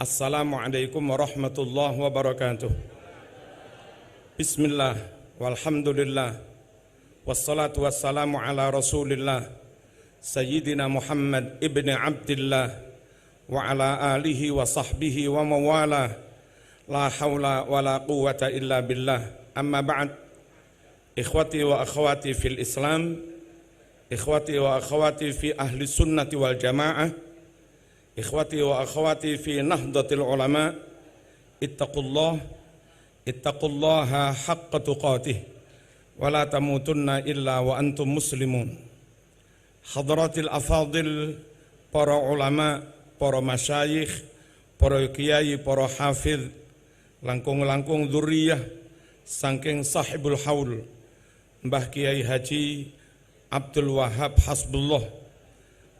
Assalamualaikum warahmatullahi wabarakatuh. Bismillah, walhamdulillah, wassalatu wassalamu ala rasulillah, Sayyidina Muhammad ibn Abdillah, wa ala alihi wa sahbihi wa mawala, la hawla wa la quwwata illa billah. Amma ba'd, ikhwati wa akhwati fil Islam, ikhwati wa akhwati fi ahli sunnati wal jamaah, ikhwati wa akhwati fi nahdlatil ulama, ittaqullaha haqqa tuqatih wa la tamutunna illa wa antum muslimun. Hadratil afadil, para ulama, para masyayikh, para kiai, para hafidh, langkung-langkung dzurriyyah saking sahibul haul Mbah Kiai Haji Abdul Wahab Hasbullah,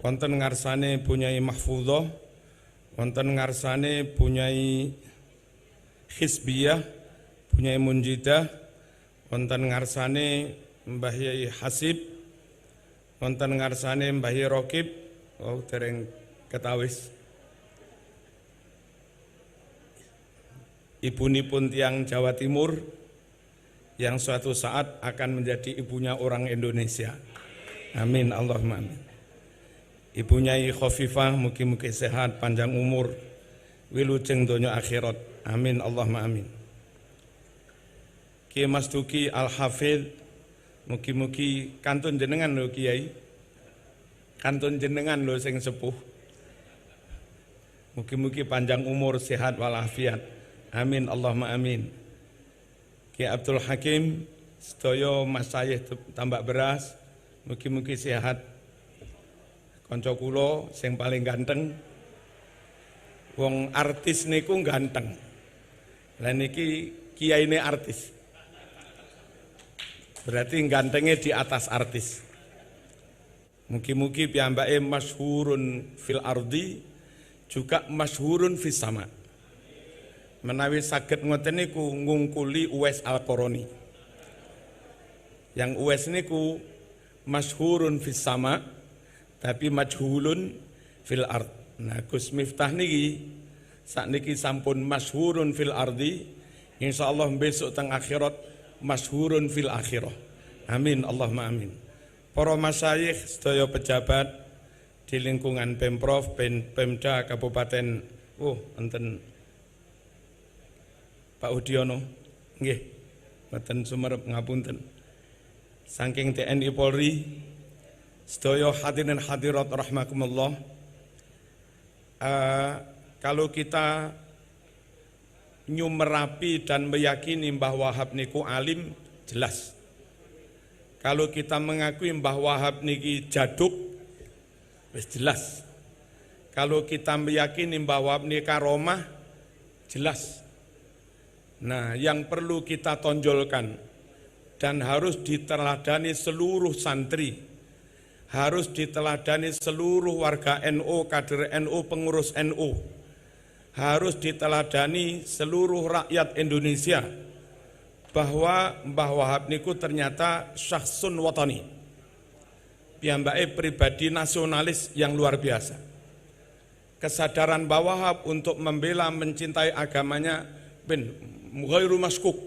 wonten ngarsane punyai Mahfudhah, wonten ngarsane punyai Hizbiyah, punyai Munjidah, wonten ngarsane Mbah Yai Hasib, wonten ngarsane Mbah Yai Rokib, dereng ketawis. Ibunipun tiang Jawa Timur yang suatu saat akan menjadi ibunya orang Indonesia. Amin, Allahumma amin. Ibunya Khofifah, mugi-mugi sehat, panjang umur, wilujeng donya akhirat. Amin, Allahumma amin. Kiai Mas Duki Al-Hafidh, mugi-mugi kantun jenengan lho Kiai, kantun jenengan lho sing sepuh, mugi-mugi panjang umur, sehat walafiat. Amin, Allahumma amin. Kiai Abdul Hakim, sedaya masayih tambak beras, mugi-mugi sehat. Kanca kula sing paling ganteng, wong artis niku ganteng. Lah niki kiyaine artis. Berarti gantengnya di atas artis. Mugi-mugi piyambake masyhurun fil ardi, juga masyhurun fis sama. Menawi saged ngoten niku ngungkuli Uwais Al-Qarani. Yang Uwais niku masyhurun fis sama, tapi majhulun fil ard. Nah, Gus Miftah niki sakniki sampun masyhurun fil ardi, insyaallah besok teng akhirat masyhurun fil akhirah. Amin, Allahumma amin. Para masyayikh, sedaya pejabat di lingkungan Pemprov, Pemda Kabupaten, enten Pak Udiono, nggih, mboten Sumerep ngapunten. Saking TNI Polri, sedaya hadirin hadirat rahimakumullah. Kalau kita nyumerapi dan meyakini Mbah Wahab niku alim, jelas. Kalau kita mengakui Mbah Wahab niki jaduk, wis jelas. Kalau kita meyakini Mbah Wahab niki karomah, jelas. Nah, yang perlu kita tonjolkan dan harus diteladani seluruh santri, harus diteladani seluruh warga NU, kader NU, pengurus NU, harus diteladani seluruh rakyat Indonesia bahwa Mbah Wahab niku ternyata syakhsun watani, piyambake pribadi nasionalis yang luar biasa. Kesadaran Mbah Wahab untuk membela, mencintai agamanya ghairu maskuk,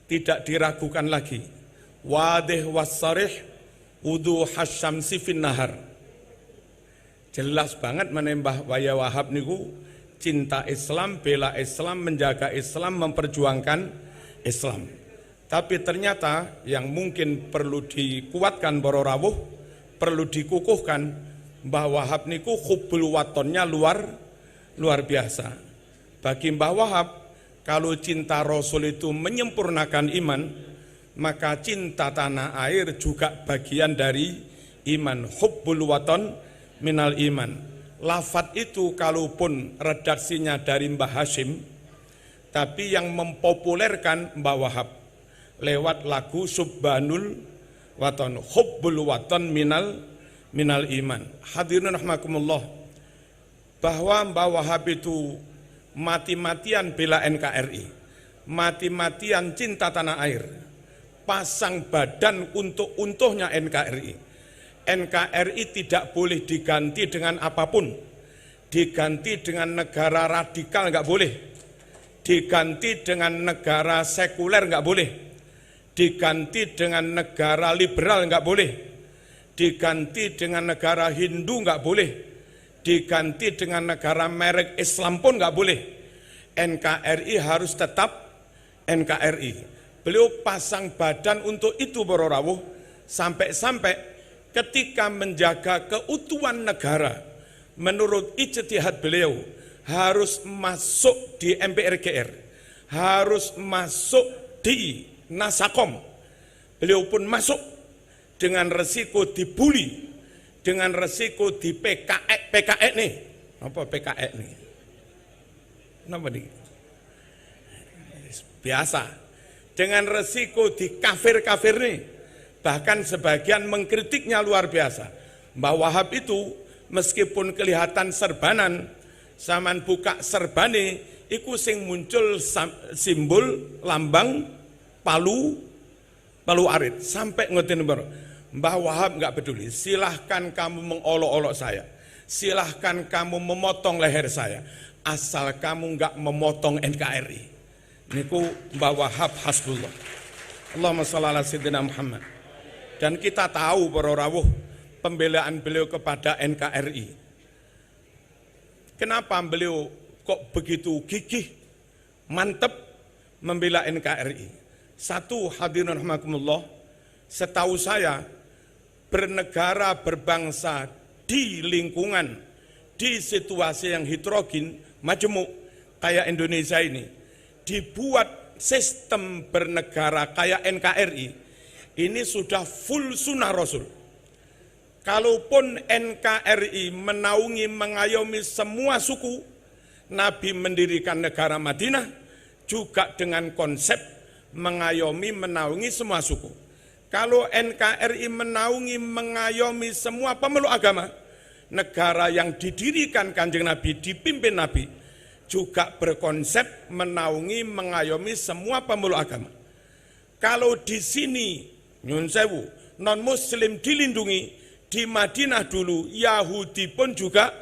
tidak diragukan lagi. Wadih wassarih wudu hasyamsi fin nahar. Jelas banget menembah Waya Wahab niku cinta Islam, bela Islam, menjaga Islam, memperjuangkan Islam. Tapi ternyata yang mungkin perlu dikuatkan para rawuh, perlu dikukuhkan, Mbah Wahab niku hubbul watonnya luar biasa. Bagi Mbah Wahab, kalau cinta Rasul itu menyempurnakan iman, maka cinta tanah air juga bagian dari iman. Hubbul waton minal iman. Lafadz itu kalaupun redaksinya dari Mbah Hashim, tapi yang mempopulerkan Mbah Wahab lewat lagu Subhanul Waton, Hubbul Waton minal iman. Hadirin rahimakumullah, bahwa Mbah Wahab itu mati-matian bela NKRI, mati-matian cinta tanah air, pasang badan untuk untuhnya NKRI. NKRI tidak boleh diganti dengan apapun. diganti dengan negara radikal nggak boleh, diganti dengan negara sekuler nggak boleh, diganti dengan negara liberal nggak boleh, diganti dengan negara Hindu nggak boleh, diganti dengan negara merek Islam pun nggak boleh. NKRI harus tetap NKRI. Beliau pasang badan untuk itu para rawuh, sampai-sampai ketika menjaga keutuhan negara, menurut ijtihad beliau harus masuk di MPRGR, harus masuk di Nasakom. Beliau pun masuk dengan resiko dibully, dengan resiko di PKE nih. Apa PKE nih? Kenapa nih? Biasa. Dengan resiko di kafir-kafir nih. Bahkan sebagian mengkritiknya luar biasa. Mbah Wahab itu meskipun kelihatan serbanan, zaman buka serbane, iku sing muncul simbol lambang palu arit. Sampai ngoten baru. Mbah Wahab nggak peduli, silahkan kamu mengolok-olok saya, silahkan kamu memotong leher saya, asal kamu nggak memotong NKRI. Niku Mbah Wahab hasbullah. Allahumma shalli ala sayyidina Muhammad. Dan kita tahu para rawuh pembelaan beliau kepada NKRI. Kenapa beliau kok begitu gigih, mantep membela NKRI? Satu, hadirin rahimakumullah, setahu saya bernegara berbangsa di lingkungan, di situasi yang heterogen, majemuk kayak Indonesia ini, dibuat sistem bernegara kayak NKRI, ini sudah full sunnah Rasul. Kalaupun NKRI menaungi mengayomi semua suku, Nabi mendirikan negara Madinah juga dengan konsep mengayomi menaungi semua suku. Kalau NKRI menaungi mengayomi semua pemeluk agama, negara yang didirikan Kanjeng Nabi, dipimpin Nabi, juga berkonsep menaungi mengayomi semua pemeluk agama. Kalau di sini nyun sewu, non muslim dilindungi, di Madinah dulu Yahudi pun juga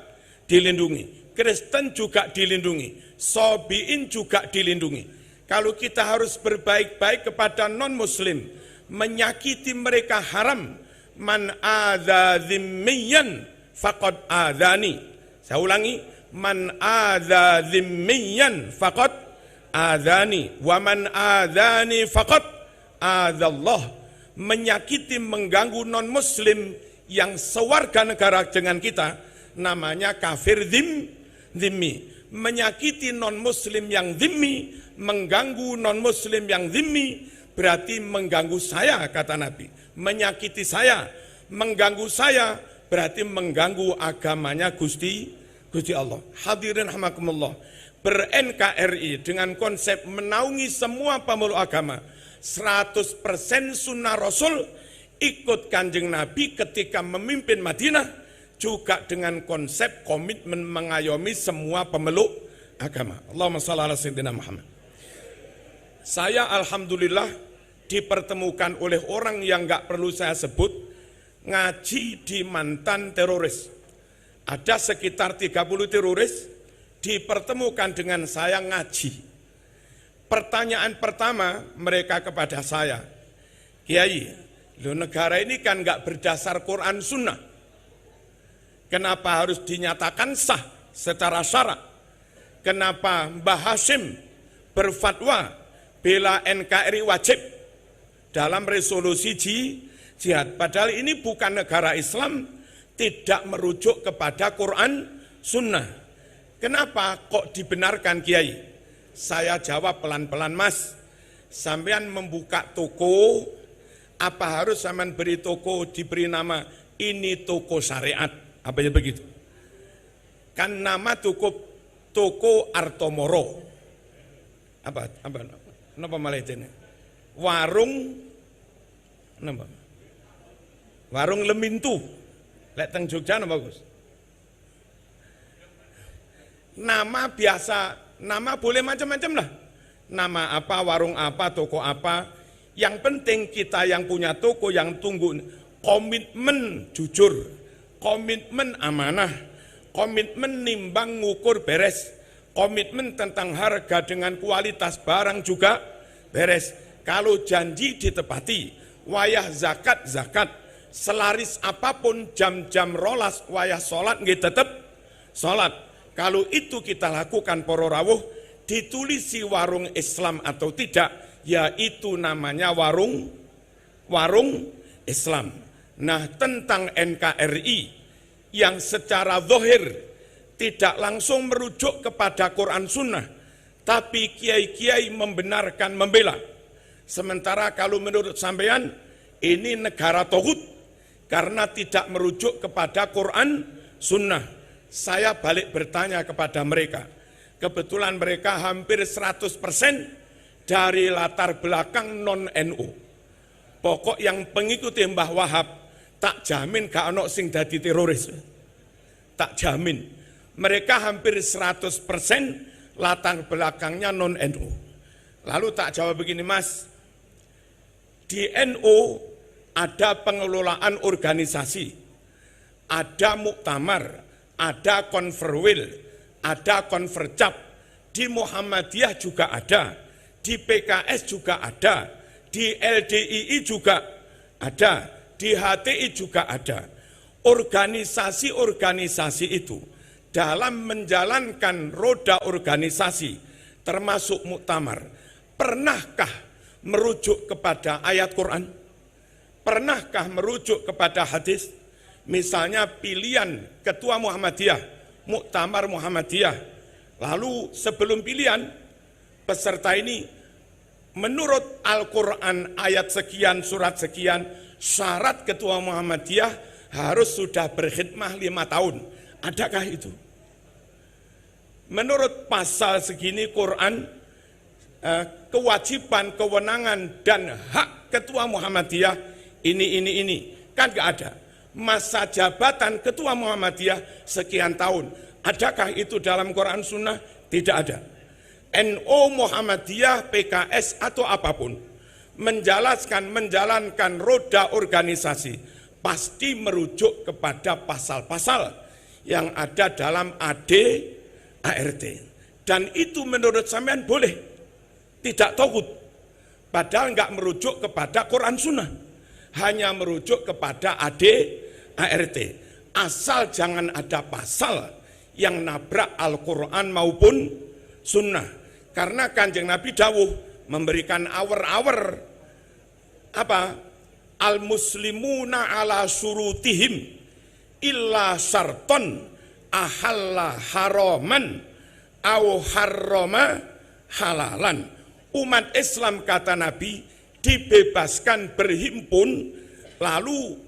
dilindungi, Kristen juga dilindungi, Sobiin juga dilindungi. Kalau kita harus berbaik-baik kepada non muslim, menyakiti mereka haram. Man adza dzimmiyan faqad adzani. Saya ulangi, man adza dzimmiyan faqad adzani wa man adzani faqad adzallah. Menyakiti, mengganggu non muslim yang sewarga negara dengan kita namanya kafir dzimmi. Menyakiti non muslim yang dzimmi, mengganggu non muslim yang dzimmi, berarti mengganggu saya, kata Nabi. Menyakiti saya, mengganggu saya, berarti mengganggu agamanya Gusti Allah. Hadirin rahimakumullah, ber-NKRI dengan konsep menaungi semua pemeluk agama, 100% sunnah Rasul, ikut Kanjeng Nabi ketika memimpin Madinah, juga dengan konsep komitmen mengayomi semua pemeluk agama. Allahumma shalli ala sayyidina Muhammad. Saya alhamdulillah dipertemukan oleh orang yang nggak perlu saya sebut, ngaji di mantan teroris. Ada sekitar 30 teroris dipertemukan dengan saya ngaji. Pertanyaan pertama mereka kepada saya, Kiai, lo negara ini kan nggak berdasar Quran Sunnah. Kenapa harus dinyatakan sah secara syarak? Kenapa Mbah Hashim berfatwa bela NKRI wajib dalam resolusi jihad? Padahal ini bukan negara Islam, tidak merujuk kepada Quran Sunnah. Kenapa kok dibenarkan Kiai? Saya jawab pelan-pelan, Mas. Sampean membuka toko, apa harus sampean beri toko diberi nama ini toko syariat? Apa ya begitu? Kan nama toko Artomoro. Apa malah itu? Warung napa? Warung Lemintu. Lek teng Jogja napa bagus? Nama biasa, nama boleh macam-macam lah. Nama apa, warung apa, toko apa. Yang penting kita yang punya toko yang tunggu komitmen jujur, komitmen amanah, komitmen nimbang ngukur beres, komitmen tentang harga dengan kualitas barang juga beres. Kalau janji ditepati, wayah zakat, selaris apapun jam-jam rolas wayah sholat nggih tetep sholat. Kalau itu kita lakukan para rawuh, ditulisi warung Islam atau tidak, yaitu namanya warung Islam. Nah, tentang NKRI yang secara zahir tidak langsung merujuk kepada Quran Sunnah, tapi kiai-kiai membenarkan membela. Sementara kalau menurut sampean ini negara tauhid karena tidak merujuk kepada Quran Sunnah. Saya balik bertanya kepada mereka. Kebetulan mereka hampir 100% dari latar belakang non-NU. Pokok yang pengikuti Mbah Wahab tak jamin gak ono sing dadi teroris. Tak jamin. Mereka hampir 100% latar belakangnya non-NU. Lalu tak jawab begini, Mas. Di NU ada pengelolaan organisasi, ada muktamar, ada konferwil, ada konfercap. Di Muhammadiyah juga ada, di PKS juga ada, di LDII juga ada, di HTI juga ada. Organisasi-organisasi itu dalam menjalankan roda organisasi termasuk muktamar, pernahkah merujuk kepada ayat Quran? Pernahkah merujuk kepada hadis? Misalnya pilihan ketua Muhammadiyah, muktamar Muhammadiyah. Lalu sebelum pilihan, peserta ini menurut Al-Quran ayat sekian, surat sekian, syarat ketua Muhammadiyah harus sudah berkhidmah 5 tahun. Adakah itu? Menurut pasal segini Quran, kewajiban, kewenangan, dan hak ketua Muhammadiyah ini. Kan gak ada. Masa jabatan ketua Muhammadiyah sekian tahun. Adakah itu dalam Quran Sunnah? Tidak ada. NU, Muhammadiyah, PKS, atau apapun menjalankan roda organisasi pasti merujuk kepada pasal-pasal yang ada dalam AD/ART. Dan itu menurut sampean boleh. Tidak tauhid, padahal enggak merujuk kepada Quran Sunnah, hanya merujuk kepada AD/ART. Asal jangan ada pasal yang nabrak Al-Quran maupun Sunnah. Karena Kanjeng Nabi dawuh memberikan awar-awar apa? Al-muslimuna ala surutihim illa syarton ahalla haraman au harrama halalan. Umat Islam, kata Nabi, dibebaskan berhimpun, lalu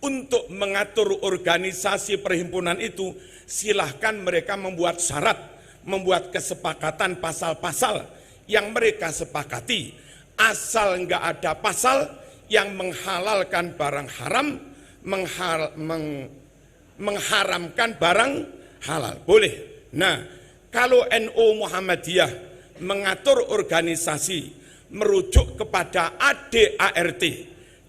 untuk mengatur organisasi perhimpunan itu silahkan mereka membuat syarat, membuat kesepakatan pasal-pasal yang mereka sepakati. Asal enggak ada pasal yang menghalalkan barang haram, mengharamkan barang halal, boleh. Nah, kalau NU Muhammadiyah mengatur organisasi merujuk kepada AD/ART,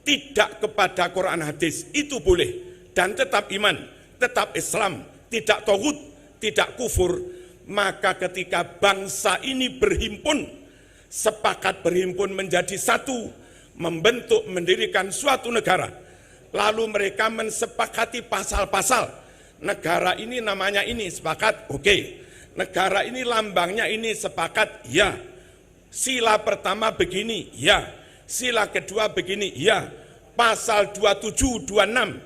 tidak kepada Quran hadis, itu boleh. Dan tetap iman, tetap Islam, tidak tauhid, tidak kufur. Maka ketika bangsa ini berhimpun, sepakat berhimpun menjadi satu, membentuk, mendirikan suatu negara, lalu mereka mensepakati pasal-pasal, negara ini namanya ini, sepakat, oke. Negara ini lambangnya ini, sepakat, ya. Sila pertama begini, ya. Sila kedua begini, ya. Pasal 27, 26,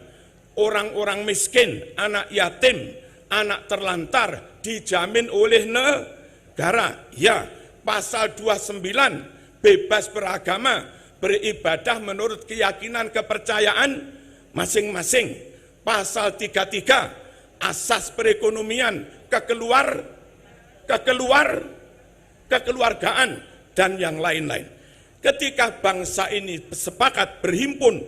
orang-orang miskin, anak yatim, anak terlantar dijamin oleh negara, ya. Pasal 29, bebas beragama, beribadah menurut keyakinan kepercayaan masing-masing. Pasal 33, asas perekonomian, kekeluargaan, dan yang lain-lain. Ketika bangsa ini sepakat berhimpun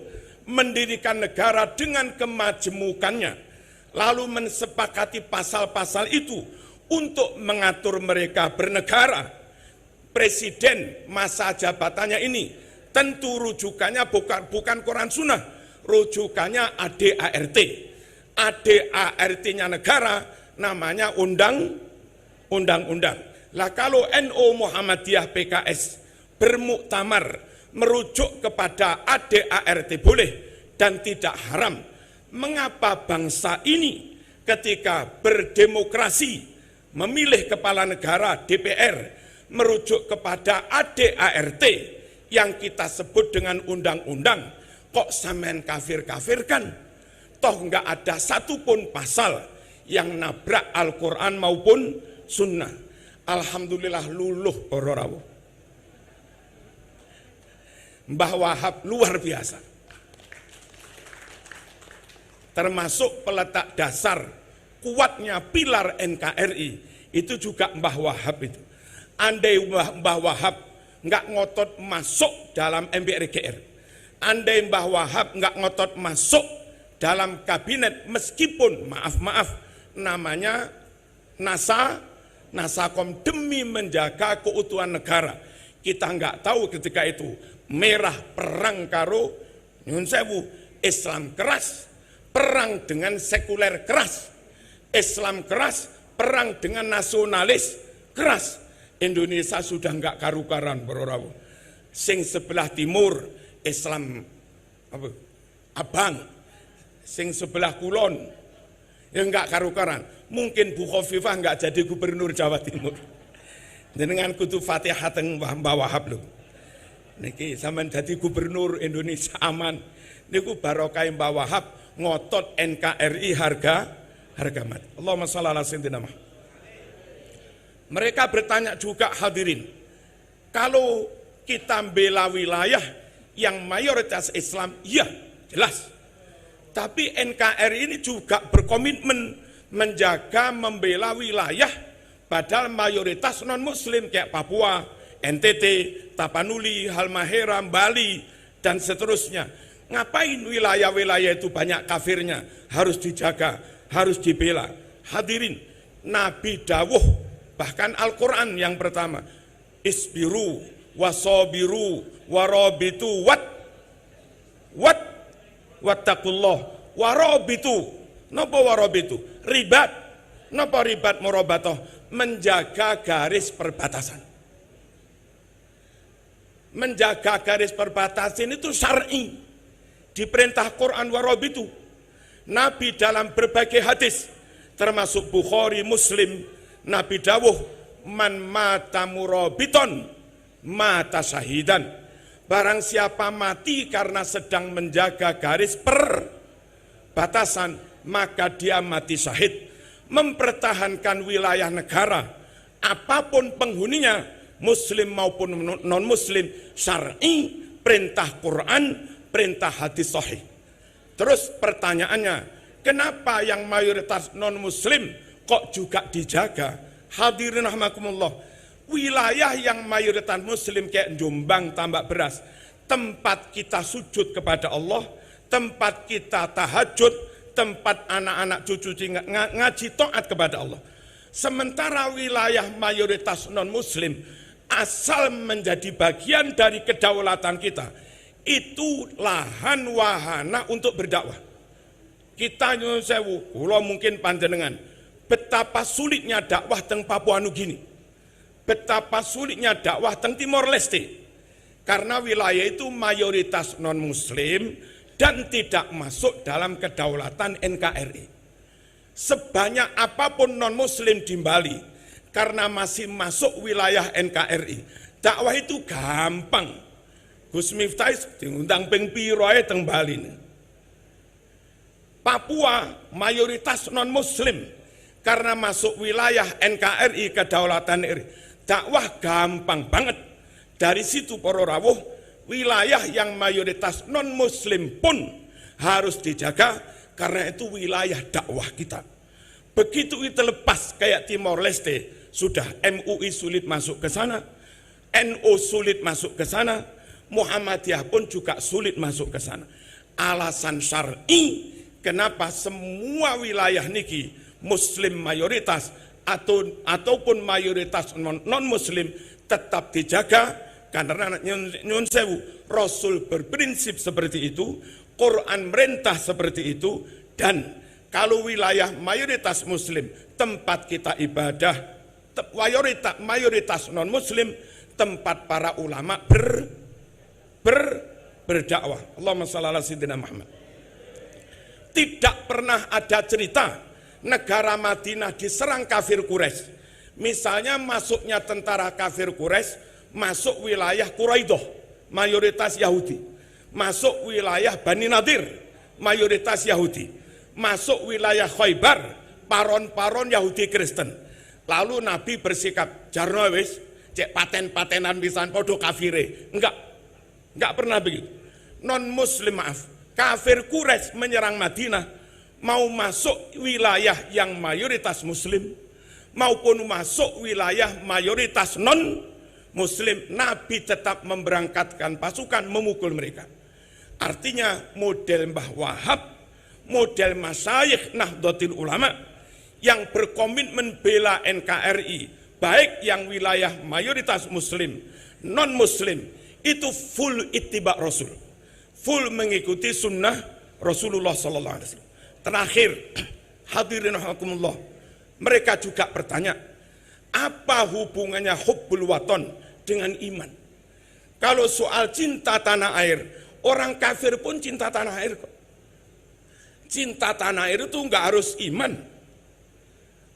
mendirikan negara dengan kemajemukannya, lalu mensepakati pasal-pasal itu untuk mengatur mereka bernegara, presiden masa jabatannya ini tentu rujukannya bukan Quran Sunnah, rujukannya AD/ART. ADART-nya negara namanya undang-undang. Lah kalau NU Muhammadiyah PKS bermuktamar merujuk kepada ADART boleh dan tidak haram, mengapa bangsa ini ketika berdemokrasi memilih kepala negara DPR merujuk kepada ADART yang kita sebut dengan undang-undang, kok sampean kafir-kafirkan? Toh enggak ada satupun pasal yang nabrak Al-Quran maupun Sunnah. Alhamdulillah luluh para rawuh. Mbah Wahab luar biasa. Termasuk peletak dasar kuatnya pilar NKRI itu juga Mbah Wahab itu. Andai Mbah Wahab nggak ngotot masuk dalam MPRGR, andai Mbah Wahab nggak ngotot masuk dalam kabinet, meskipun maaf namanya Nasakom demi menjaga keutuhan negara, kita nggak tahu ketika itu merah perang karo nyun sewu Islam keras, perang dengan sekuler keras, Islam keras, perang dengan nasionalis keras. Indonesia sudah enggak karu-karan bro. Sing sebelah timur Islam abang, sing sebelah kulon ya enggak karu-karan. Mungkin Bu Khofifah enggak jadi gubernur Jawa Timur. Dengan kudu Fatihah teng Mbah Wahab lho. Niki sampean dadi gubernur Indonesia aman. Niku barokah Mbah Wahab ngotot NKRI harga mati. Allahumma shalli ala sayyidina Muhammad. Mereka bertanya juga hadirin, kalau kita bela wilayah yang mayoritas Islam, iya jelas. Tapi NKRI ini juga berkomitmen menjaga membela wilayah padahal mayoritas non-muslim kayak Papua, NTT, Tapanuli, Halmahera, Bali, dan seterusnya. Ngapain wilayah-wilayah itu banyak kafirnya? Harus dijaga, harus dibela. Hadirin, Nabi dawuh, bahkan Al-Quran yang pertama, isbiru, wasobiru, warobitu, wattaqullah, warobitu. Napa warobitu? Ribat. Napa ribat murabatoh? Menjaga garis perbatasan. Menjaga garis perbatasan itu syar'i, diperintah Quran warobitu. Nabi dalam berbagai hadis termasuk Bukhari, Muslim, Nabi dawuh man mata murabiton mata syahidan. Barang siapa mati karena sedang menjaga garis perbatasan, maka dia mati syahid. Mempertahankan wilayah negara apapun penghuninya, muslim maupun non-muslim, syar'i, perintah Quran, perintah hadis sahih. Terus pertanyaannya, kenapa yang mayoritas non-muslim kok juga dijaga? Hadirin rahimakumullah, wilayah yang mayoritas muslim kayak Jombang, Tambak Beras, tempat kita sujud kepada Allah, tempat kita tahajud, tempat anak-anak cucu ngaji taat kepada Allah. Sementara wilayah mayoritas non-muslim asal menjadi bagian dari kedaulatan kita, itu lahan wahana untuk berdakwah. Kita nyuwun sewu, kula mungkin panjenengan, betapa sulitnya dakwah teng Papua Nugini, betapa sulitnya dakwah teng Timor Leste, karena wilayah itu mayoritas non-muslim dan tidak masuk dalam kedaulatan NKRI. Sebanyak apapun non-muslim di Bali, karena masih masuk wilayah NKRI, dakwah itu gampang. Gus Miftah diundang ping piro ae teng Bali. Papua mayoritas non-muslim, karena masuk wilayah NKRI, kedaulatan RI, dakwah gampang banget. Dari situ para rawuh, wilayah yang mayoritas non-muslim pun harus dijaga, karena itu wilayah dakwah kita. Begitu itu lepas kayak Timor Leste, sudah MUI sulit masuk ke sana, NU sulit masuk ke sana, Muhammadiyah pun juga sulit masuk ke sana. Alasan syar'i kenapa semua wilayah niki muslim mayoritas ataupun mayoritas non-muslim tetap dijaga, karena nyun sewu, Rasul berprinsip seperti itu, Quran merintah seperti itu, dan Kalau wilayah mayoritas muslim, tempat kita ibadah, mayoritas non-muslim, tempat para ulama berdakwah. Allahumma shalli ala sayyidina Muhammad. Tidak pernah ada cerita negara Madinah diserang kafir Quraisy. Misalnya masuknya tentara kafir Quraisy masuk wilayah Quraidah, mayoritas Yahudi. Masuk wilayah Bani Nadir, mayoritas Yahudi. Masuk wilayah Khaybar, paron-paron Yahudi Kristen. Lalu Nabi bersikap, jarno wis, cek paten-patenan pisan podo kafire. Enggak pernah begitu. Non muslim maaf, kafir Quraisy menyerang Madinah, mau masuk wilayah yang mayoritas muslim maupun masuk wilayah mayoritas non muslim, Nabi tetap memberangkatkan pasukan memukul mereka. Artinya model Mbah Wahab, model masyayikh Nahdlatul Ulama yang berkomitmen bela NKRI, baik yang wilayah mayoritas muslim, non muslim, itu full ittiba Rasul, full mengikuti sunnah Rasulullah sallallahu alaihi wasallam. Terakhir, hadirin rahimakumullah, mereka juga bertanya, apa hubungannya hubbul waton dengan iman? Kalau soal cinta tanah air, orang kafir pun cinta tanah air kok. Cinta tanah air itu enggak harus iman.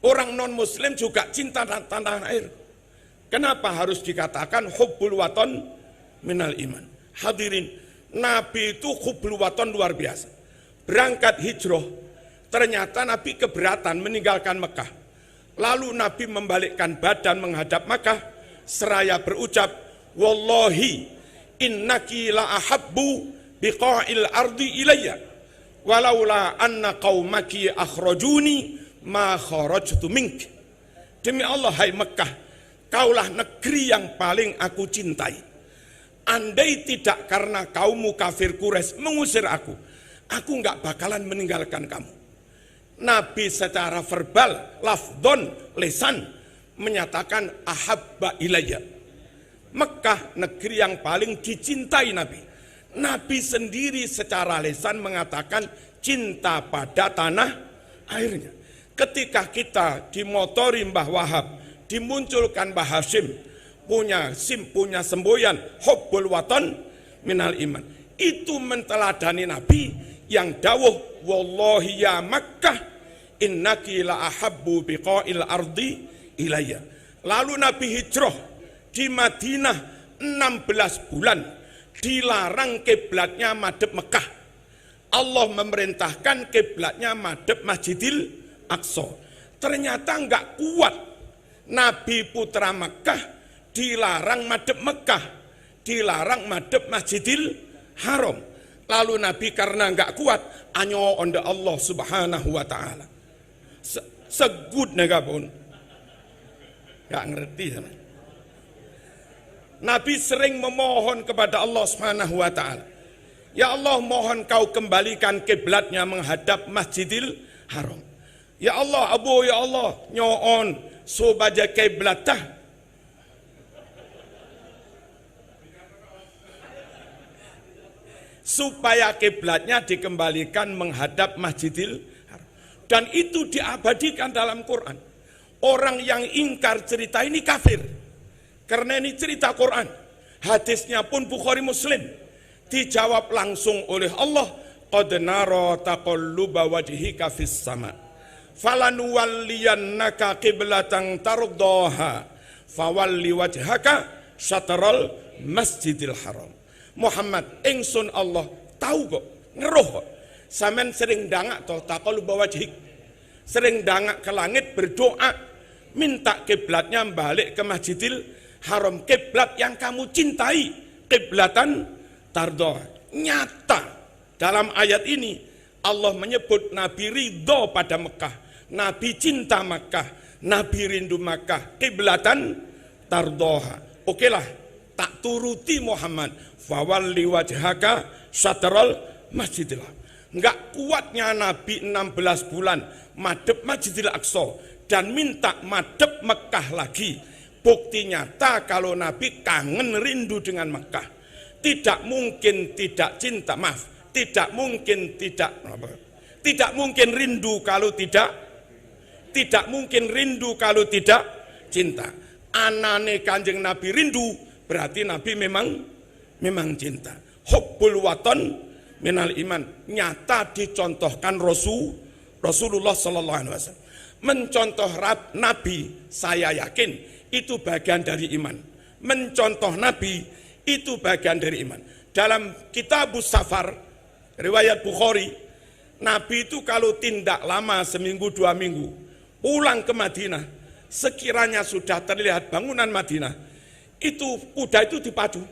Orang non muslim juga cinta tanah air. Kenapa harus dikatakan hubbul waton minal iman? Hadirin, Nabi itu hubbul waton luar biasa. Berangkat hijrah, ternyata Nabi keberatan meninggalkan Mekah. Lalu Nabi membalikkan badan menghadap Mekah seraya berucap, wallahi innaki la ahabbu biqa'il ardi ilayya walaula anna qaumaki akhrajuni ma kharajtu mink. Demi Allah, hai Mekah, kaulah negeri yang paling aku cintai. Andai tidak karena kaummu kafir Quraisy mengusir aku enggak bakalan meninggalkan kamu. Nabi secara verbal, lafdon, lisan, menyatakan ahabba ilayya. Mekah negeri yang paling dicintai Nabi. Nabi sendiri secara lisan mengatakan cinta pada tanah airnya. Ketika kita dimotori Mbah Wahab, dimunculkan Mbah Hashim, punya semboyan hubbul waton minal iman, itu menteladani Nabi yang dawuh, wallahi ya Makkah innaki la ahabbu biqa'il ardi ilayya. Lalu Nabi hijrah di Madinah 16 bulan, dilarang kiblatnya madhep Mekah. Allah memerintahkan kiblatnya madhep Masjidil Aqsa. Ternyata enggak kuat. Nabi putra Mekah dilarang madhep Mekah, dilarang madhep Masjidil Haram. Lalu Nabi karena enggak kuat, anyo onda Allah subhanahu wa ta'ala. Segut nega pun. Enggak ngerti sama. Nabi sering memohon kepada Allah subhanahu wa ta'ala. Ya Allah, mohon kau kembalikan kiblatnya menghadap Masjidil Haram. Ya Allah, ya Allah, nyoon sobaja kiblatah. Supaya kiblatnya dikembalikan menghadap Masjidil Haram. Dan itu diabadikan dalam Quran. Orang yang ingkar cerita ini kafir. Karena ini cerita Quran. Hadisnya pun Bukhari Muslim. Dijawab langsung oleh Allah, qad nara taqalluba wajhika fis sama falanuwalliyannaka qiblatan tardaha fawalli wajhaka syatral Masjidil Haram. Muhammad, ingsun Allah tahu kok, ngeruh kok. Sampean sering dangak toh taqalluba wajhik. Sering dangak ke langit berdoa minta kiblatnya balik ke Masjidil Haram, kiblat yang kamu cintai, kiblatan tardoh. Nyata dalam ayat ini Allah menyebut Nabi ridho pada Mekah, Nabi cinta Mekah, Nabi rindu Mekah, kiblatan tardoha. Oke lah, tak turuti Muhammad, fawalli wajhaka syatral Masjidil Haram. Enggak kuatnya Nabi 16 bulan madhep Masjidil Aqsa dan minta madhep Mekah lagi. Bukti nyata kalau Nabi kangen rindu dengan Mekah. Tidak mungkin tidak cinta, maaf, tidak mungkin Tidak mungkin rindu kalau tidak mungkin rindu kalau tidak cinta. Anane Kanjeng Nabi rindu, berarti Nabi memang cinta. Hubbul waton minal iman, nyata dicontohkan Rasulullah sallallahu alaihi wasallam. Mencontoh Nabi, saya yakin itu bagian dari iman. Mencontoh Nabi itu bagian dari iman. Dalam Kitabus Safar, riwayat Bukhari, Nabi itu kalau tindak lama seminggu 2 minggu, pulang ke Madinah, sekiranya sudah terlihat bangunan Madinah, itu kuda itu dipadu.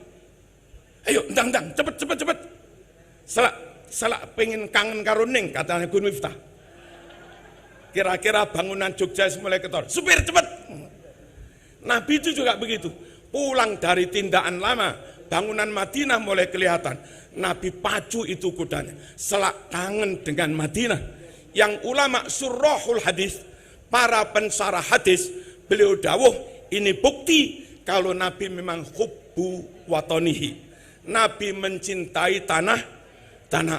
Ayo, ndang, cepet. Selak pengen kangen karo ning, katanya Gun Miftah. Kira-kira bangunan Jogja mulai ketor. Supir cepet. Nabi itu juga begitu. Pulang dari tindakan lama, bangunan Madinah mulai kelihatan. Nabi pacu itu kudanya. Selak kangen dengan Madinah. Yang ulama surahul hadis, para pensarah hadis, beliau dawuh, ini bukti kalau Nabi memang hubbu watonihi. Nabi mencintai tanah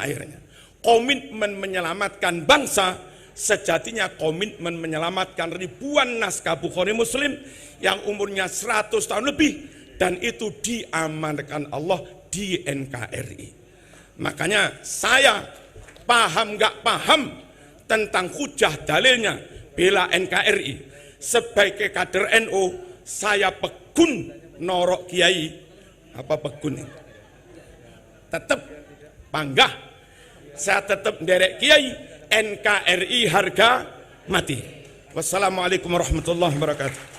airnya. Komitmen menyelamatkan bangsa, sejatinya komitmen menyelamatkan ribuan naskah Bukhari Muslim yang umurnya 100 tahun lebih, dan itu diamankan Allah di NKRI. Makanya saya paham gak paham tentang hujah dalilnya bela NKRI, sebagai kader NU saya pegun norok kiai apa pegun tetap panggah, saya tetap nderek kiai, NKRI harga mati. Wassalamualaikum warahmatullahi wabarakatuh.